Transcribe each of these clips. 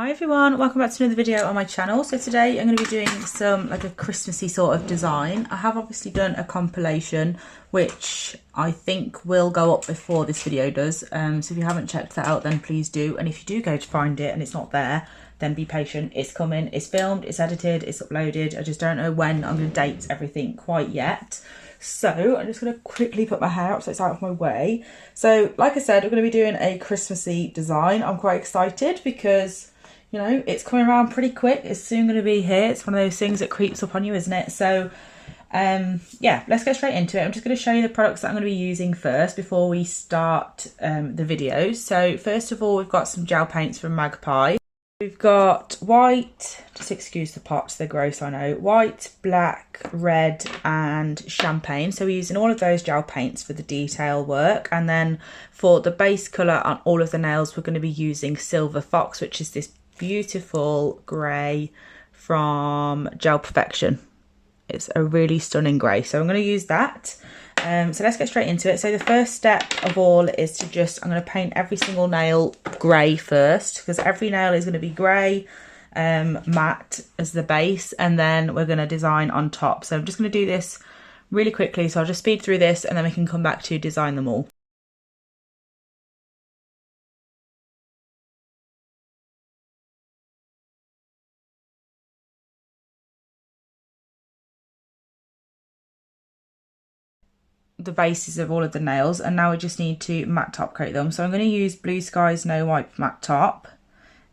Hi everyone, welcome back to another video on my channel. So today I'm going to be doing some like a Christmassy sort of design. I have obviously done a compilation which I think will go up before this video does. So if you haven't checked that out then please do, and if you do go to find it and it's not there then be patient, it's coming, it's filmed, it's edited, it's uploaded. I just don't know when I'm going to date everything quite yet. So I'm just going to quickly put my hair up so it's out of my way. So like I said, we're going to be doing a Christmassy design. I'm quite excited because, you know, it's coming around pretty quick. It's soon going to be here. It's one of those things that creeps up on you, isn't it? So yeah, let's get straight into it. I'm just going to show you the products that I'm going to be using first before we start the video. So first of all, we've got some gel paints from Magpie. We've got white, just excuse the pots, they're gross, I know. White, black, red and champagne. So we're using all of those gel paints for the detail work. And then for the base colour on all of the nails, we're going to be using Silver Fox, which is this beautiful grey from Gel Perfection. It's a really stunning grey. So I'm going to use that. So let's get straight into it. So the first step of all is to just, I'm going to paint every single nail grey first, because every nail is going to be grey, matte as the base, and then we're going to design on top. So I'm just going to do this really quickly. So I'll just speed through this and then we can come back to design them all. The bases of all of the nails, and now we just need to matte top coat them. So I'm going to use Blue Sky Snow White matte top,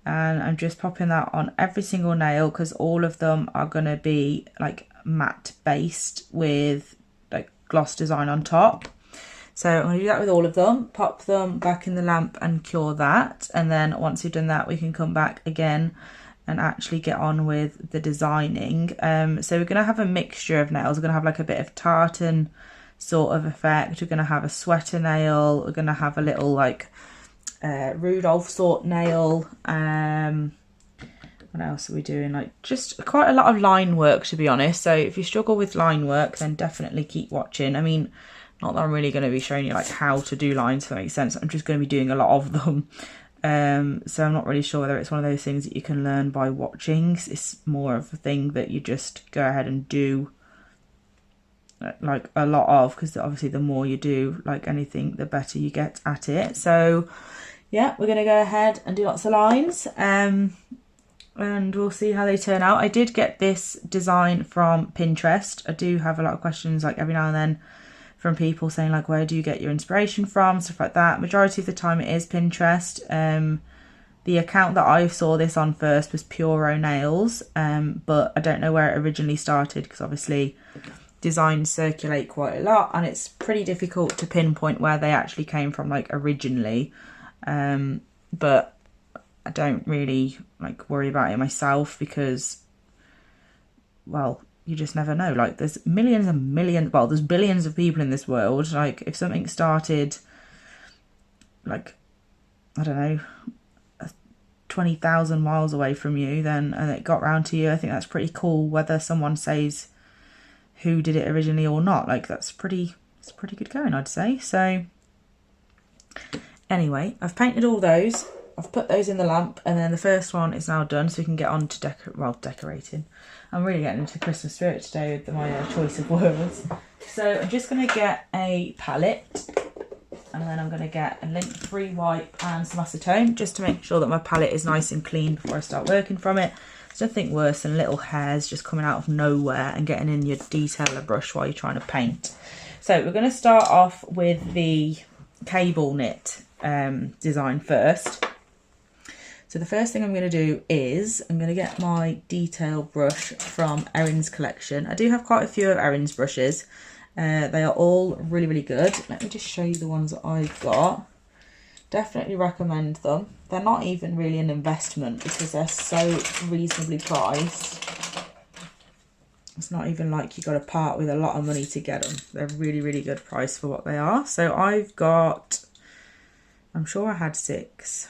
and I'm just popping that on every single nail because all of them are going to be like matte based with like gloss design on top. So I'm going to do that with all of them, pop them back in the lamp and cure that, and then once we've done that we can come back again and actually get on with the designing. So we're going to have a mixture of nails. We're going to have like a bit of tartan sort of effect, we're going to have a sweater nail, we're going to have a little like Rudolph sort nail. What else are we doing? Like just quite a lot of line work, to be honest. So if you struggle with line work then definitely keep watching. I mean, not that I'm really going to be showing you like how to do lines, if that makes sense. I'm just going to be doing a lot of them. So I'm not really sure whether it's one of those things that you can learn by watching. It's more of a thing that you just go ahead and do like a lot of, because obviously the more you do like anything the better you get at it. So yeah, we're gonna go ahead and do lots of lines and we'll see how they turn out. I did get this design from Pinterest. I do have a lot of questions like every now and then from people saying like, where do you get your inspiration from, stuff like that. Majority of the time it is Pinterest. The account that I saw this on first was Puro Nails, but I don't know where it originally started because obviously designs circulate quite a lot and it's pretty difficult to pinpoint where they actually came from like originally, but I don't really like worry about it myself because, well, you just never know. Like there's millions and millions, well there's billions of people in this world. Like if something started like, I don't know, 20,000 miles away from you then and it got round to you, I think that's pretty cool, whether someone says who did it originally or not. Like it's pretty good going, I'd say. So anyway, I've painted all those, I've put those in the lamp, and then the first one is now done so we can get on to decorating. I'm really getting into Christmas spirit today with my choice of words. So I'm just going to get a palette and then I'm going to get a lint-free wipe and some acetone just to make sure that my palette is nice and clean before I start working from it. There's nothing worse than little hairs just coming out of nowhere and getting in your detailer brush while you're trying to paint. So we're going to start off with the cable knit design first. So the first thing I'm going to do is I'm going to get my detail brush from Erin's collection. I do have quite a few of Erin's brushes. They are all really, really good. Let me just show you the ones that I've got. Definitely recommend them. They're not even really an investment because they're so reasonably priced. It's not even like you got to part with a lot of money to get them. They're really, really good price for what they are. So I've got, I'm sure I had 6.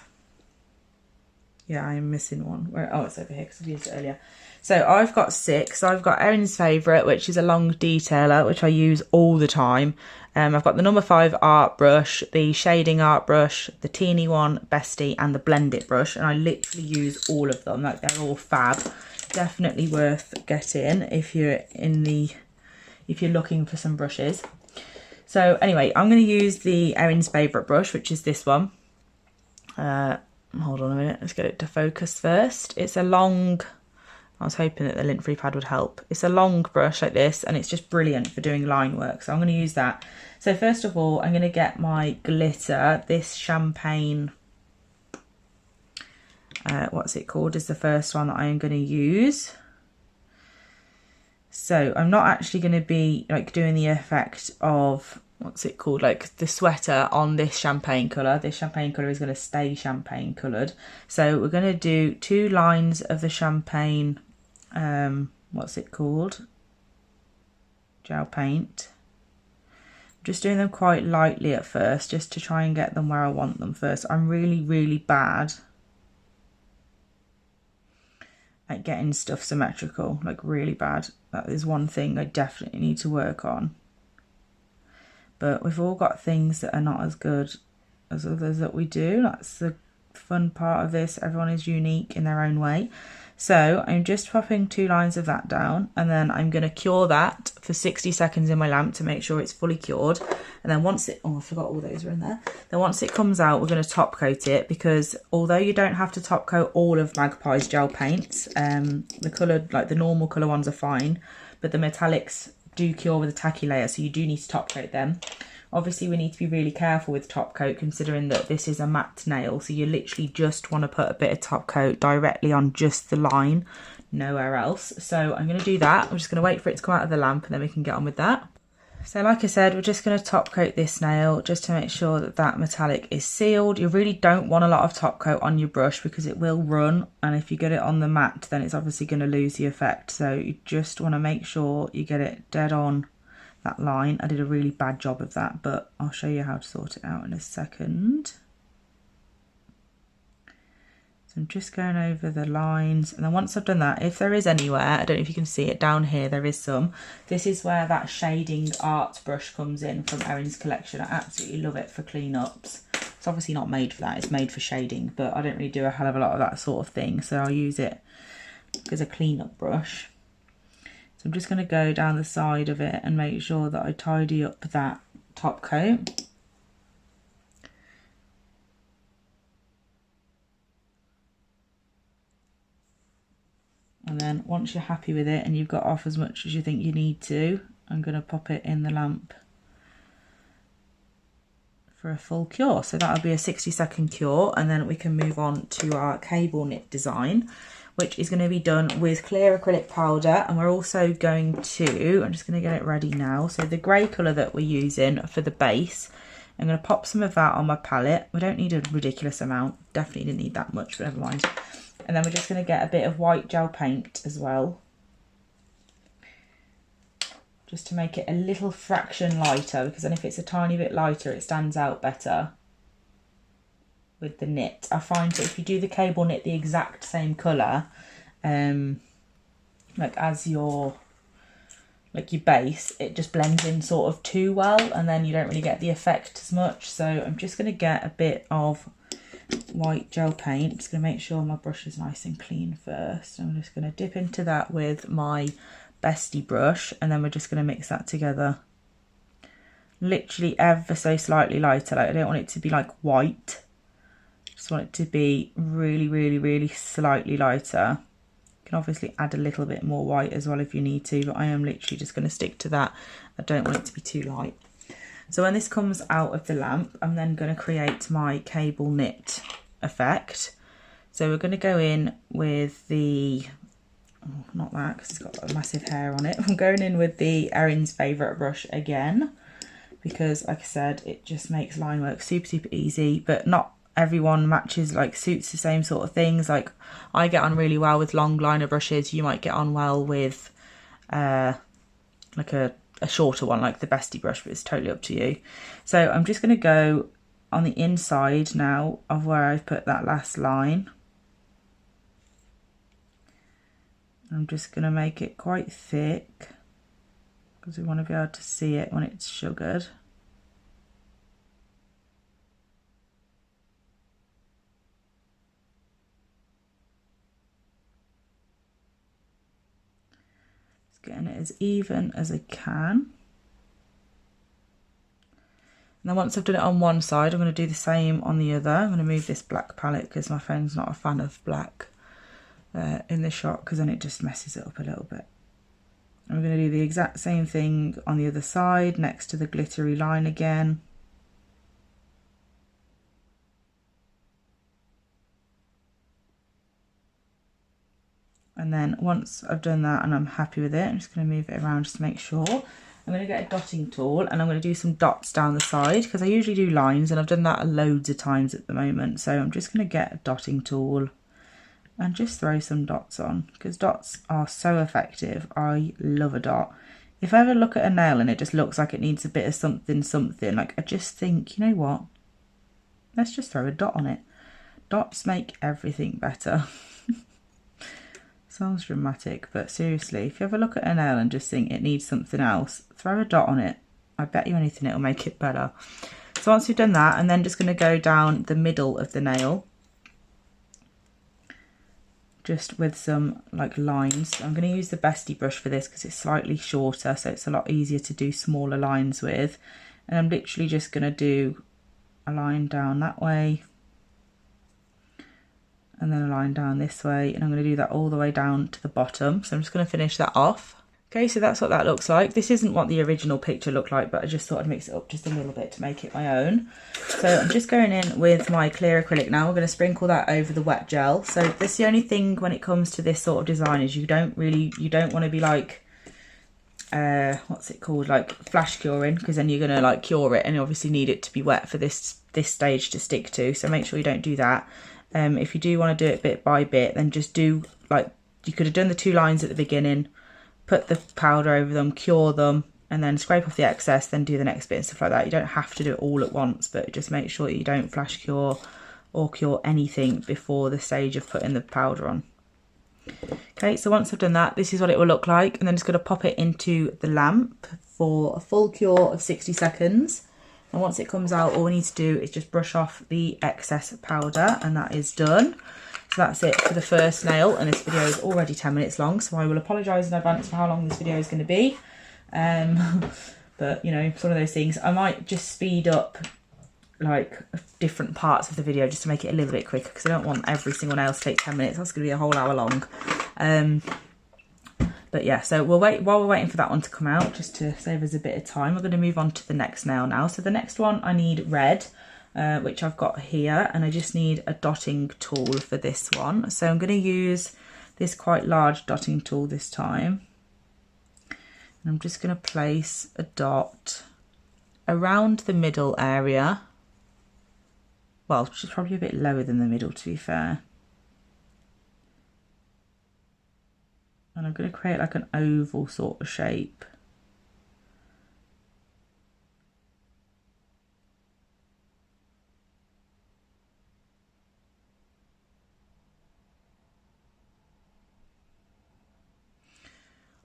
Yeah, I am missing one. Where? Oh, it's over here because I used it earlier. So I've got 6. I've got Erin's favourite, which is a long detailer, which I use all the time. I've got the number 5 art brush, the shading art brush, the teeny one, Bestie, and the blend it brush. And I literally use all of them. Like, they're all fab. Definitely worth getting if you're looking for some brushes. So anyway, I'm going to use the Erin's favourite brush, which is this one. Hold on a minute, let's get it to focus first. It's a long, I was hoping that the lint-free pad would help. It's a long brush like this, and it's just brilliant for doing line work. So I'm going to use that. So first of all, I'm going to get my glitter. This champagne, what's it called, is the first one that I am going to use. So I'm not actually going to be like doing the effect of, what's it called, like the sweater on this champagne colour. This champagne colour is going to stay champagne coloured. So we're going to do 2 lines of the champagne, what's it called, gel paint. Just doing them quite lightly at first, just to try and get them where I want them first. I'm really bad at getting stuff symmetrical, like really bad. That is one thing I definitely need to work on. But we've all got things that are not as good as others that we do. That's the fun part of this. Everyone is unique in their own way. So I'm just popping 2 lines of that down, and then I'm going to cure that for 60 seconds in my lamp to make sure it's fully cured. And then once it, oh, I forgot all those were in there. Then once it comes out, we're going to top coat it, because although you don't have to top coat all of Magpie's gel paints, the coloured, like the normal colour ones are fine, but the metallics do cure with a tacky layer, so you do need to top coat them. Obviously we need to be really careful with top coat, considering that this is a matte nail, so you literally just want to put a bit of top coat directly on just the line, nowhere else. So I'm going to do that. I'm just going to wait for it to come out of the lamp, and then we can get on with that. So like I said, we're just going to top coat this nail just to make sure that that metallic is sealed. You really don't want a lot of top coat on your brush because it will run, and if you get it on the matte then it's obviously going to lose the effect. So you just want to make sure you get it dead on that line. I did a really bad job of that, but I'll show you how to sort it out in a second. So I'm just going over the lines, and then once I've done that, if there is anywhere, I don't know if you can see it down here, there is some. This is where that shading art brush comes in from Erin's collection. I absolutely love it for cleanups. It's obviously not made for that, it's made for shading, but I don't really do a hell of a lot of that sort of thing, so I'll use it as a cleanup brush. So I'm just going to go down the side of it and make sure that I tidy up that top coat. And then once you're happy with it and you've got off as much as you think you need to, I'm going to pop it in the lamp for a full cure. So that'll be a 60-second cure, and then we can move on to our cable knit design, which is going to be done with clear acrylic powder. And we're also going to, I'm just going to get it ready now. So the grey colour that we're using for the base, I'm going to pop some of that on my palette. We don't need a ridiculous amount, definitely didn't need that much, but never mind. And then we're just going to get a bit of white gel paint as well, just to make it a little fraction lighter, because then if it's a tiny bit lighter it stands out better with the knit. I find that if you do the cable knit the exact same colour, like as your base, it just blends in sort of too well, and then you don't really get the effect as much. So I'm just going to get a bit of white gel paint. I'm just going to make sure my brush is nice and clean first. I'm just going to dip into that with my Bestie brush, and then we're just going to mix that together, literally ever so slightly lighter. Like, I don't want it to be like white, just want it to be really slightly lighter. You can obviously add a little bit more white as well if you need to, but I am literally just going to stick to that. I don't want it to be too light. So when this comes out of the lamp, I'm then going to create my cable knit effect. So we're going to go in with the, oh, not that, because it's got a massive hair on it. I'm going in with the Erin's favourite brush again, because like I said, it just makes line work super easy, but not everyone matches, like suits the same sort of things. Like I get on really well with long liner brushes, you might get on well with like a shorter one like the Bestie brush, but it's totally up to you. So I'm just going to go on the inside now of where I've put that last line. I'm just going to make it quite thick because we want to be able to see it when it's sugared. Just getting it as even as I can. And then once I've done it on one side, I'm going to do the same on the other. I'm going to move this black palette because my phone's not a fan of black in the shot, because then it just messes it up a little bit. And we're going to do the exact same thing on the other side, next to the glittery line again. And then once I've done that and I'm happy with it, I'm just going to move it around just to make sure. I'm going to get a dotting tool and I'm going to do some dots down the side, because I usually do lines and I've done that loads of times at the moment. So I'm just going to get a dotting tool and just throw some dots on, because dots are so effective. I love a dot. If I ever look at a nail and it just looks like it needs a bit of something, like I just think, you know what? Let's just throw a dot on it. Dots make everything better. Sounds dramatic, but seriously, if you ever look at a nail and just think it needs something else, throw a dot on it. I bet you anything it'll make it better. So once we've done that, I'm then just going to go down the middle of the nail, just with some like lines. I'm going to use the Bestie brush for this because it's slightly shorter, so it's a lot easier to do smaller lines with. And I'm literally just going to do a line down that way, and then a line down this way, and I'm going to do that all the way down to the bottom. So I'm just going to finish that off. Okay, so that's what that looks like. This isn't what the original picture looked like, but I just thought I'd mix it up just a little bit to make it my own. So I'm just going in with my clear acrylic now. We're going to sprinkle that over the wet gel. So this, the only thing when it comes to this sort of design is you don't want to be like, what's it called, like flash curing, because then you're going to like cure it and you obviously need it to be wet for this stage to stick to. So make sure you don't do that. If you do want to do it bit by bit, then just do like, you could have done the 2 lines at the beginning, put the powder over them, cure them, and then scrape off the excess, then do the next bit and stuff like that. You don't have to do it all at once, but just make sure that you don't flash cure or cure anything before the stage of putting the powder on. Okay, so once I've done that, this is what it will look like, and then just going to pop it into the lamp for a full cure of 60 seconds. And once it comes out, all we need to do is just brush off the excess powder, and that is done. So that's it for the first nail, and this video is already 10 minutes long, so I will apologise in advance for how long this video is going to be. But, you know, it's one of those things. I might just speed up like different parts of the video just to make it a little bit quicker, because I don't want every single nail to take 10 minutes. That's going to be a whole hour long. But yeah, so we'll wait while we're waiting for that one to come out, just to save us a bit of time. We're going to move on to the next nail now. So the next one, I need red, which I've got here, and I just need a dotting tool for this one. So I'm going to use this quite large dotting tool this time. And I'm just going to place a dot around the middle area. Well, which is probably a bit lower than the middle, to be fair. And I'm going to create like an oval sort of shape.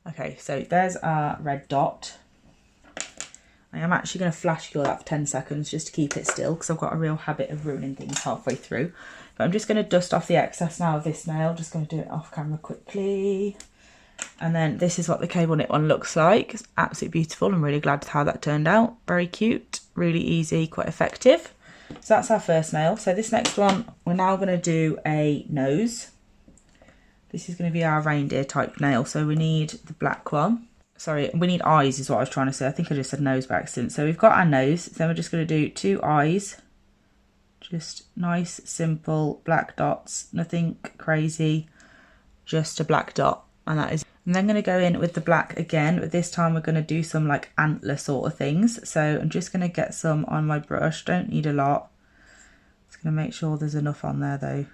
Okay, so there's our red dot. I am actually going to flash cure that for 10 seconds just to keep it still, because I've got a real habit of ruining things halfway through. But I'm just going to dust off the excess now of this nail. Just going to do it off camera quickly. And then this is what the cable knit one looks like. It's absolutely beautiful. I'm really glad with how that turned out. Very cute, really easy, quite effective. So that's our first nail. So this next one, we're now going to do a nose. This is going to be our reindeer type nail. So we need the black one. Sorry, we need eyes is what I was trying to say. I think I just said nose by accident. So we've got our nose. Then we're just going to do 2 eyes. Just nice, simple black dots. Nothing crazy. Just a black dot. And that is. I'm then going to go in with the black again, but this time we're going to do some like antler sort of things. So I'm just going to get some on my brush. Don't need a lot. Just going to make sure there's enough on there though.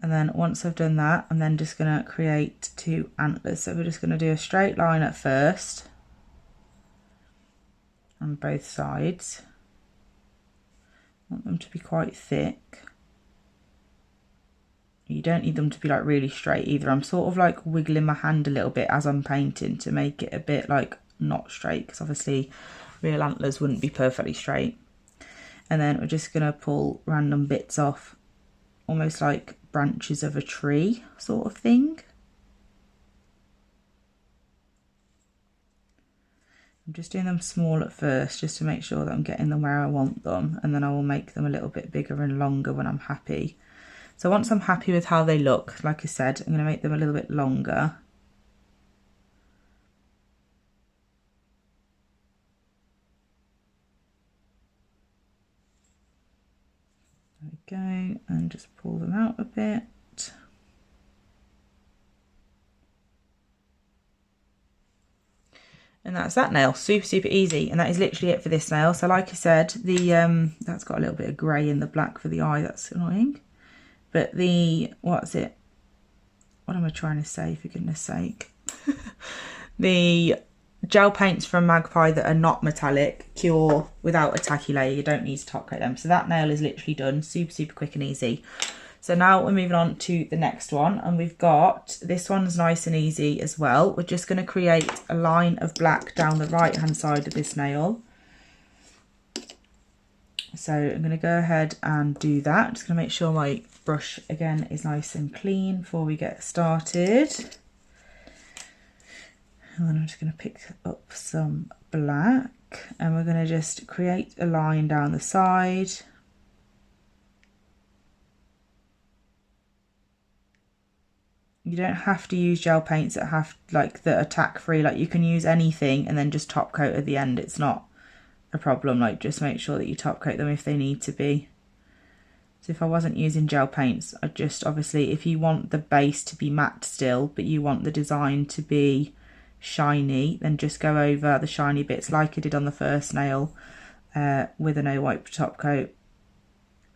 And then once I've done that, I'm then just going to create 2 antlers. So we're just going to do a straight line at first on both sides. I want them to be quite thick. You don't need them to be like really straight either. I'm sort of like wiggling my hand a little bit as I'm painting to make it a bit like not straight, because obviously real antlers wouldn't be perfectly straight. And then we're just going to pull random bits off, almost like branches of a tree sort of thing. I'm just doing them small at first just to make sure that I'm getting them where I want them, and then I will make them a little bit bigger and longer when I'm happy. So once I'm happy with how they look, like I said, I'm going to make them a little bit longer. There we go, and just pull them out a bit. And that's that nail. Super easy. And that is literally it for this nail. So like I said, the that's got a little bit of grey in the black for the eye. That's annoying. But the, what's it? What am I trying to say, for goodness sake? The gel paints from Magpie that are not metallic cure without a tacky layer. You don't need to top coat them. So that nail is literally done. Super quick and easy. So now we're moving on to the next one, and we've got, this one's nice and easy as well. We're just going to create a line of black down the right hand side of this nail. So I'm going to go ahead and do that. Just going to make sure my brush again is nice and clean before we get started. And then I'm just going to pick up some black, and we're going to just create a line down the side. You don't have to use gel paints that have that are tack free. Like, you can use anything and then just top coat at the end. It's not a problem. Like, just make sure that you top coat them if they need to be. So if I wasn't using gel paints, I'd just, obviously, if you want the base to be matte still, but you want the design to be shiny, then just go over the shiny bits like I did on the first nail with a no wipe top coat,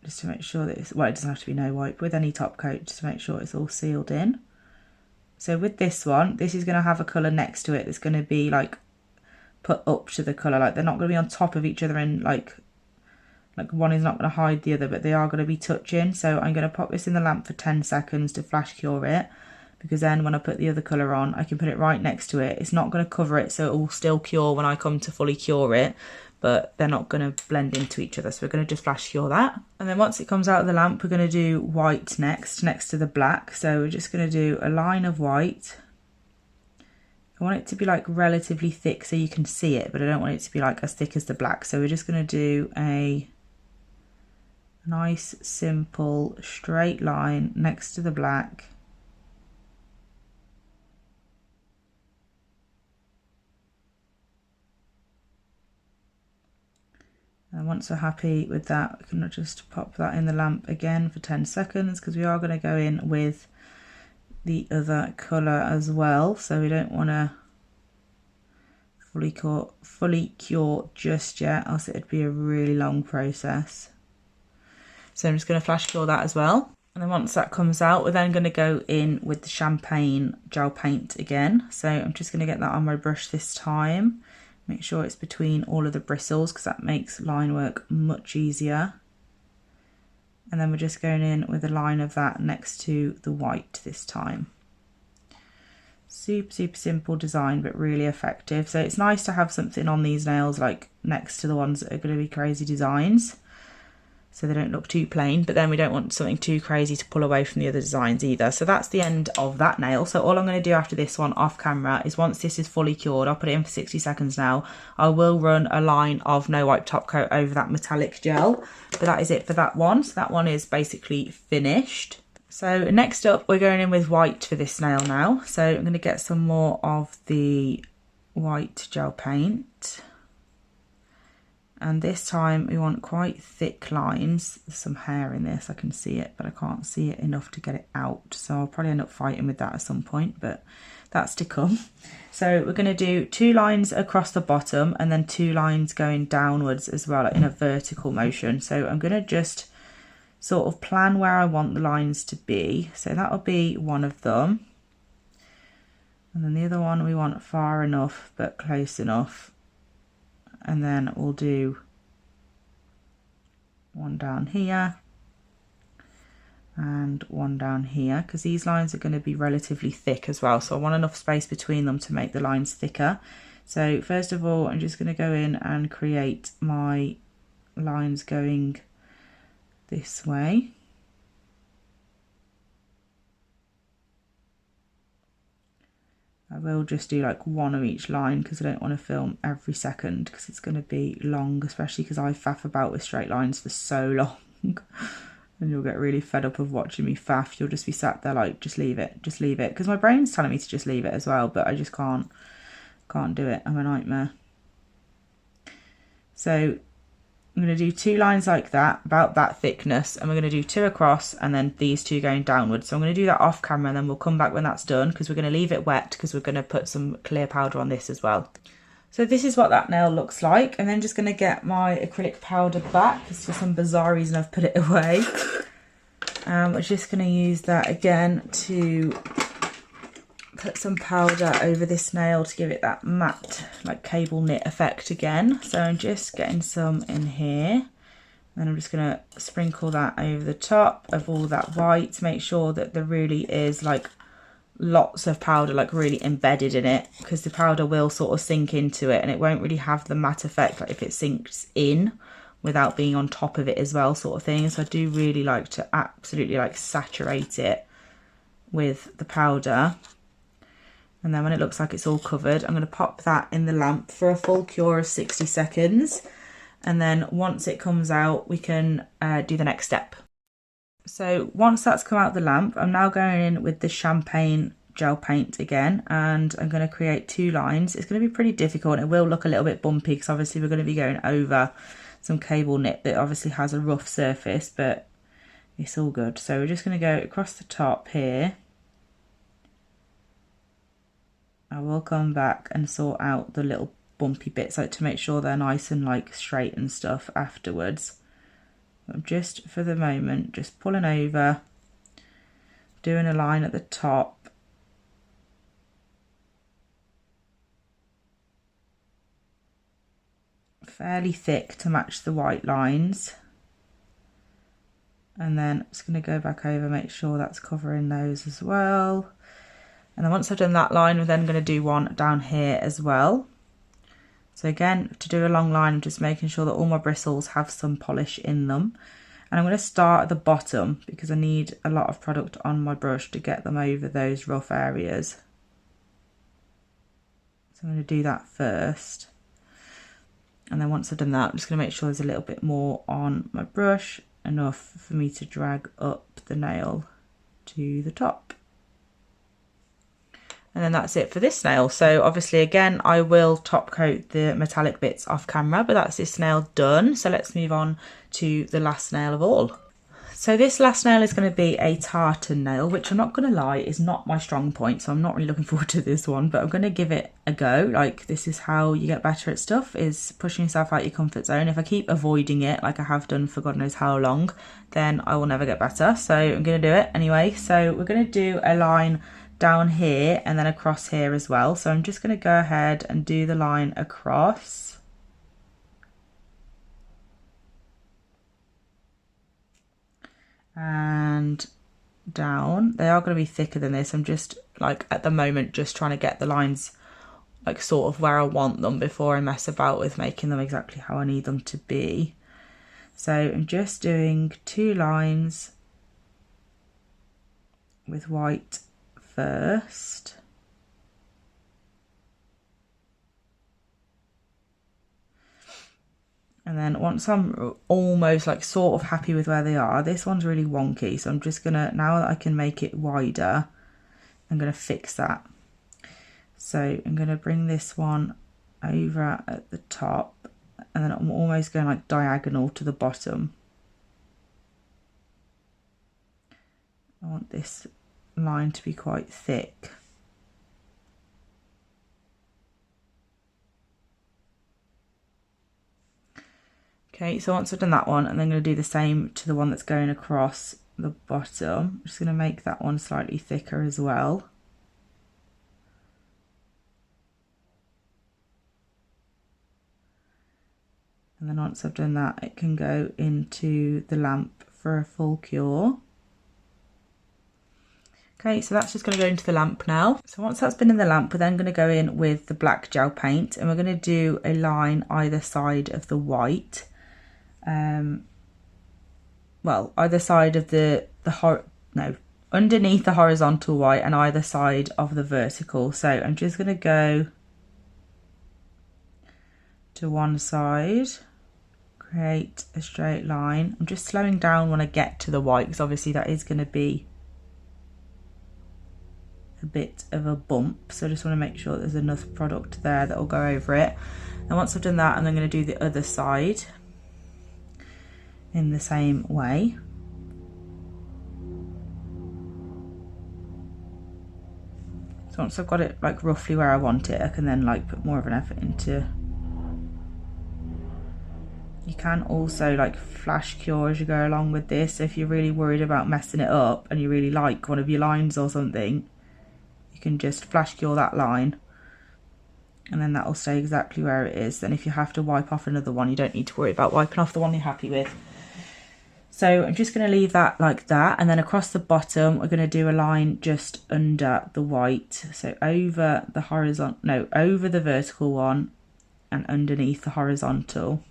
just to make sure that it's, well, it doesn't have to be no wipe, with any top coat, just to make sure it's all sealed in. So with this one, this is going to have a colour next to it that's going to be like put up to the colour. Like, they're not going to be on top of each other, and like one is not going to hide the other, but they are going to be touching. So I'm going to pop this in the lamp for 10 seconds to flash cure it, because then when I put the other colour on, I can put it right next to it. It's not going to cover it, so it will still cure when I come to fully cure it, but they're not going to blend into each other. So we're going to just flash cure that. And then once it comes out of the lamp, we're going to do white next to the black. So we're just going to do a line of white. I want it to be like relatively thick so you can see it, but I don't want it to be like as thick as the black. So we're just going to do a nice, simple, straight line next to the black. And once we're happy with that, we can just pop that in the lamp again for 10 seconds, because we are going to go in with the other colour as well. So we don't want to fully cure just yet, else it'd be a really long process. So I'm just going to flash cure that as well. And then once that comes out, we're then going to go in with the champagne gel paint again. So I'm just going to get that on my brush this time. Make sure it's between all of the bristles, because that makes line work much easier. And then we're just going in with a line of that next to the white this time. Super simple design, but really effective. So it's nice to have something on these nails like next to the ones that are going to be crazy designs, so they don't look too plain, but then we don't want something too crazy to pull away from the other designs either. So that's the end of that nail. So all I'm going to do after this one off camera is, once this is fully cured, I'll put it in for 60 seconds now. I will run a line of no wipe top coat over that metallic gel, but that is it for that one. So that one is basically finished. So next up, we're going in with white for this nail now. So I'm going to get some more of the white gel paint. And this time we want quite thick lines. There's some hair in this, I can see it, but I can't see it enough to get it out. So I'll probably end up fighting with that at some point, but that's to come. So we're going to do 2 lines across the bottom, and then 2 lines going downwards as well, in a vertical motion. So I'm going to just sort of plan where I want the lines to be. So that'll be one of them. And then the other one we want far enough, but close enough. And then we'll do one down here and one down here, because these lines are going to be relatively thick as well, so I want enough space between them to make the lines thicker. So first of all, I'm just going to go in and create my lines going this way. I will just do like one of each line because I don't want to film every second, because it's going to be long, especially because I faff about with straight lines for so long. And you'll get really fed up of watching me faff. You'll just be sat there like, just leave it, because my brain's telling me to just leave it as well, but I just can't do it. I'm a nightmare. So I'm going to do 2 lines like that, about that thickness, and we're going to do 2 across and then these 2 going downwards. So I'm going to do that off camera and then we'll come back when that's done, because we're going to leave it wet because we're going to put some clear powder on this as well. So this is what that nail looks like. And then just going to get my acrylic powder back, because for some bizarre reason I've put it away. I'm just going to use that again to put some powder over this nail to give it that matte, like cable knit effect again. So I'm just getting some in here, and I'm just going to sprinkle that over the top of all that white to make sure that there really is like lots of powder like really embedded in it, because the powder will sort of sink into it and it won't really have the matte effect like if it sinks in without being on top of it as well, sort of thing. So I do really like to absolutely like saturate it with the powder. And then when it looks like it's all covered, I'm going to pop that in the lamp for a full cure of 60 seconds. And then once it comes out, we can do the next step. So once that's come out of the lamp, I'm now going in with the champagne gel paint again, and I'm going to create 2 lines. It's going to be pretty difficult. It will look a little bit bumpy because obviously we're going to be going over some cable knit that obviously has a rough surface, but it's all good. So we're just going to go across the top here. I will come back and sort out the little bumpy bits like to make sure they're nice and like straight and stuff afterwards. I'm just for the moment just pulling over, doing a line at the top, fairly thick to match the white lines, and then I'm just going to go back over, make sure that's covering those as well. And then once I've done that line, we're then going to do one down here as well. So again, to do a long line, I'm just making sure that all my bristles have some polish in them. And I'm going to start at the bottom because I need a lot of product on my brush to get them over those rough areas. So I'm going to do that first. And then once I've done that, I'm just going to make sure there's a little bit more on my brush, enough for me to drag up the nail to the top. And then that's it for this nail. So obviously again, I will top coat the metallic bits off camera, but that's this nail done. So let's move on to the last nail of all. So this last nail is going to be a tartan nail, which I'm not going to lie is not my strong point. So I'm not really looking forward to this one, but I'm going to give it a go. Like, this is how you get better at stuff, is pushing yourself out your comfort zone. If I keep avoiding it like I have done for God knows how long, then I will never get better. So I'm going to do it anyway. So we're going to do a line down here and then across here as well. So I'm just going to go ahead and do the line across. And down. They are going to be thicker than this. I'm just like at the moment just trying to get the lines like sort of where I want them before I mess about with making them exactly how I need them to be. So I'm just doing 2 lines with white first. And then once I'm almost like sort of happy with where they are, this one's really wonky. So I'm just gonna, now that I can make it wider, I'm gonna fix that. So I'm gonna bring this one over at the top, and then I'm almost going like diagonal to the bottom. I want this line to be quite thick. Okay, so once I've done that one, and then I'm going to do the same to the one that's going across the bottom. I'm just going to make that one slightly thicker as well. And then once I've done that, it can go into the lamp for a full cure. Okay, so that's just going to go into the lamp now. So once that's been in the lamp, we're then going to go in with the black gel paint, and we're going to do a line either side of the white. Well, either side of underneath the horizontal white and either side of the vertical. So I'm just going to go to one side, create a straight line. I'm just slowing down when I get to the white because obviously that is going to be a bit of a bump, so I just want to make sure there's enough product there that will go over it. And once I've done that, I'm then going to do the other side in the same way. So once I've got it like roughly where I want it, I can then like put more of an effort into. You can also like flash cure as you go along with this. So if you're really worried about messing it up and you really like one of your lines or something, you can just flash cure that line and then that will stay exactly where it is. Then if you have to wipe off another one, you don't need to worry about wiping off the one you're happy with. So I'm just going to leave that like that, and then across the bottom we're going to do a line just under the white, so over the horizontal, no, over the vertical one and underneath the horizontal.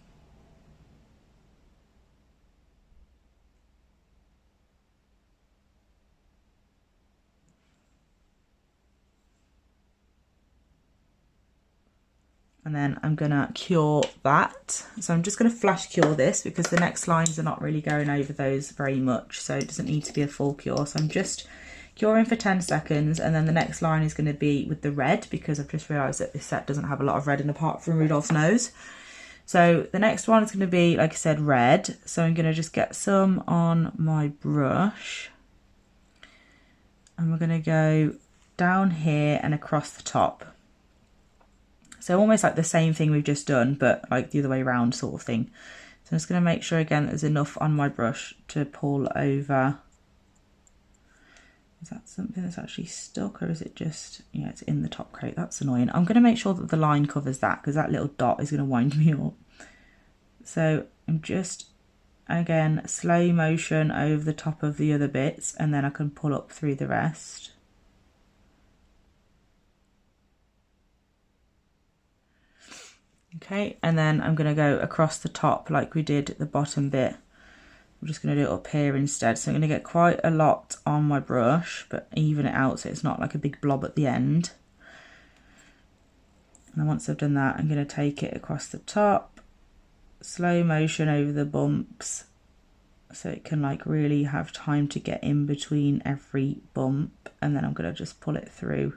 And then I'm going to cure that. So I'm just going to flash cure this because the next lines are not really going over those very much. So it doesn't need to be a full cure. So I'm just curing for 10 seconds. And then the next line is going to be with the red because I've just realised that this set doesn't have a lot of red in apart from Rudolph's nose. So the next one is going to be, like I said, red. So I'm going to just get some on my brush. And we're going to go down here and across the top. So almost like the same thing we've just done, but like the other way around sort of thing. So I'm just going to make sure again there's enough on my brush to pull over. Is that something that's actually stuck, or is it just, yeah, it's in the top coat. That's annoying. I'm going to make sure that the line covers that because that little dot is going to wind me up. So I'm just, again, slow motion over the top of the other bits, and then I can pull up through the rest. Okay, and then I'm going to go across the top like we did the bottom bit. I'm just going to do it up here instead. So I'm going to get quite a lot on my brush, but even it out so it's not like a big blob at the end. And then once I've done that, I'm going to take it across the top, slow motion over the bumps, so it can like really have time to get in between every bump. And then I'm going to just pull it through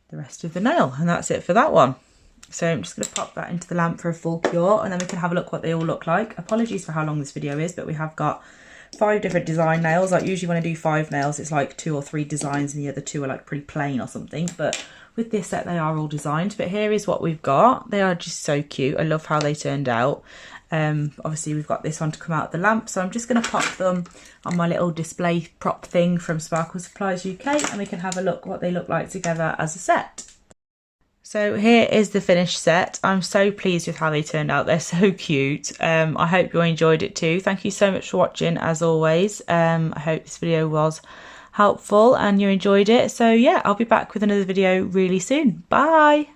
the rest of the nail, and that's it for that one. So I'm just going to pop that into the lamp for a full cure, and then we can have a look what they all look like. Apologies for how long this video is, but we have got 5 different design nails. Like usually when I do 5 nails, it's like 2 or 3 designs and the other 2 are like pretty plain or something, but with this set they are all designed. But here is what we've got. They are just so cute. I love how they turned out. Obviously we've got this one to come out of the lamp, so I'm just going to pop them on my little display prop thing from Sparkle Supplies UK, and we can have a look what they look like together as a set. So here is the finished set. I'm so pleased with how they turned out. They're so cute. I hope you enjoyed it too. Thank you so much for watching as always. I hope this video was helpful and you enjoyed it. So yeah, I'll be back with another video really soon. Bye.